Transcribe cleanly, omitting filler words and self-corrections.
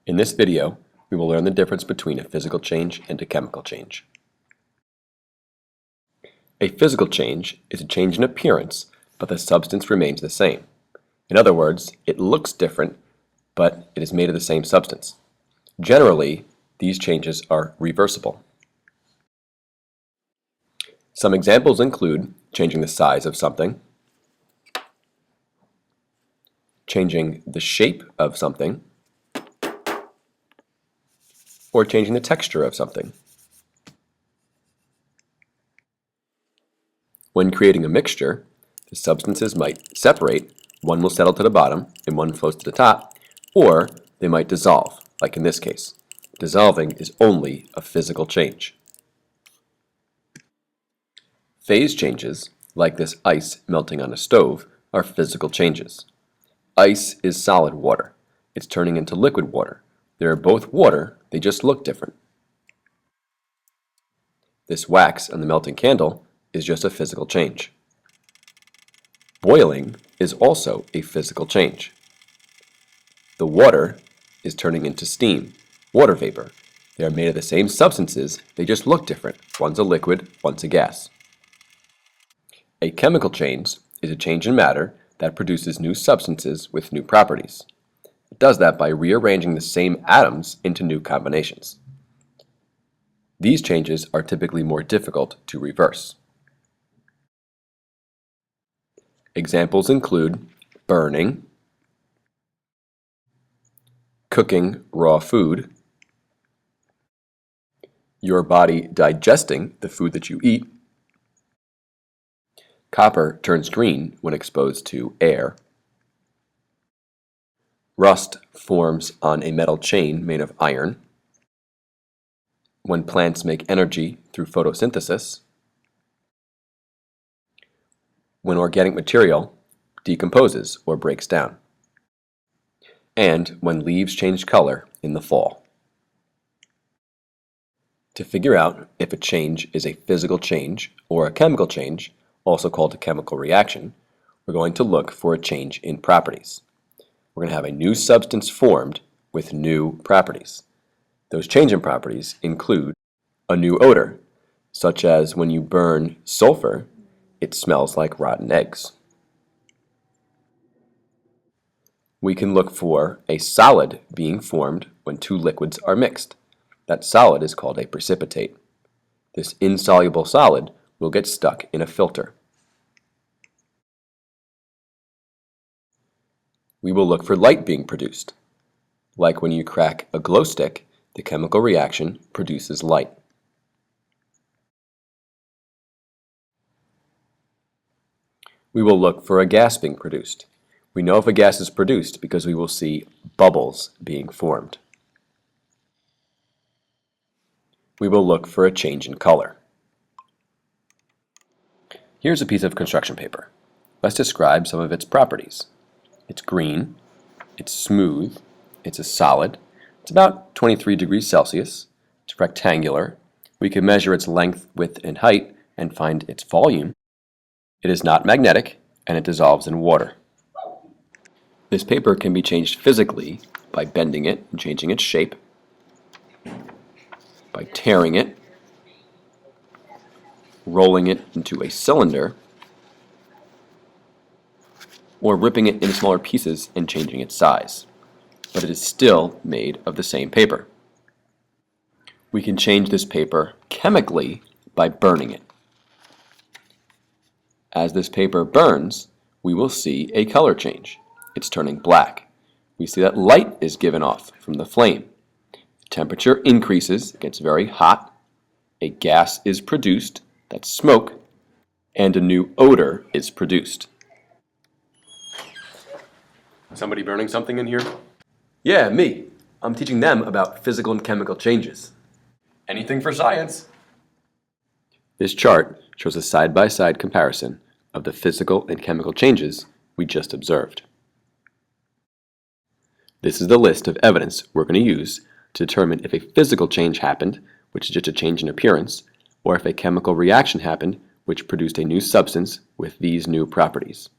In this video, we will learn the difference between a physical change and a chemical change. A physical change is a change in appearance, but the substance remains the same. In other words, it looks different, but it is made of the same substance. Generally, these changes are reversible. Some examples include changing the size of something, changing the shape of something, or changing the texture of something. When creating a mixture, the substances might separate, one will settle to the bottom and one floats to the top, or they might dissolve, like in this case. Dissolving is only a physical change. Phase changes, like this ice melting on a stove, are physical changes. Ice is solid water. It's turning into liquid water. They are both water, they just look different. This wax on the melting candle is just a physical change. Boiling is also a physical change. The water is turning into steam, water vapor. They are made of the same substances, they just look different. One's a liquid, one's a gas. A chemical change is a change in matter that produces new substances with new properties. It does that by rearranging the same atoms into new combinations. These changes are typically more difficult to reverse. Examples include burning, cooking raw food, your body digesting the food that you eat, copper turns green when exposed to air, rust forms on a metal chain made of iron, when plants make energy through photosynthesis, when organic material decomposes or breaks down, and when leaves change color in the fall. To figure out if a change is a physical change or a chemical change, also called a chemical reaction, we're going to look for a change in properties. We're going to have a new substance formed with new properties. Those change in properties include a new odor, such as when you burn sulfur, it smells like rotten eggs. We can look for a solid being formed when two liquids are mixed. That solid is called a precipitate. This insoluble solid will get stuck in a filter. We will look for light being produced. Like when you crack a glow stick, the chemical reaction produces light. We will look for a gas being produced. We know if a gas is produced because we will see bubbles being formed. We will look for a change in color. Here's a piece of construction paper. Let's describe some of its properties. It's green, it's smooth, it's a solid, it's about 23 degrees Celsius, it's rectangular, we can measure its length, width, and height and find its volume. It is not magnetic, and it dissolves in water. This paper can be changed physically by bending it and changing its shape, by tearing it, rolling it into a cylinder, or ripping it into smaller pieces and changing its size. But it is still made of the same paper. We can change this paper chemically by burning it. As this paper burns, we will see a color change. It's turning black. We see that light is given off from the flame. The temperature increases, it gets very hot, a gas is produced, that's smoke, and a new odor is produced. Somebody burning something in here? Yeah, me. I'm teaching them about physical and chemical changes. Anything for science. This chart shows a side-by-side comparison of the physical and chemical changes we just observed. This is the list of evidence we're going to use to determine if a physical change happened, which is just a change in appearance, or if a chemical reaction happened, which produced a new substance with these new properties.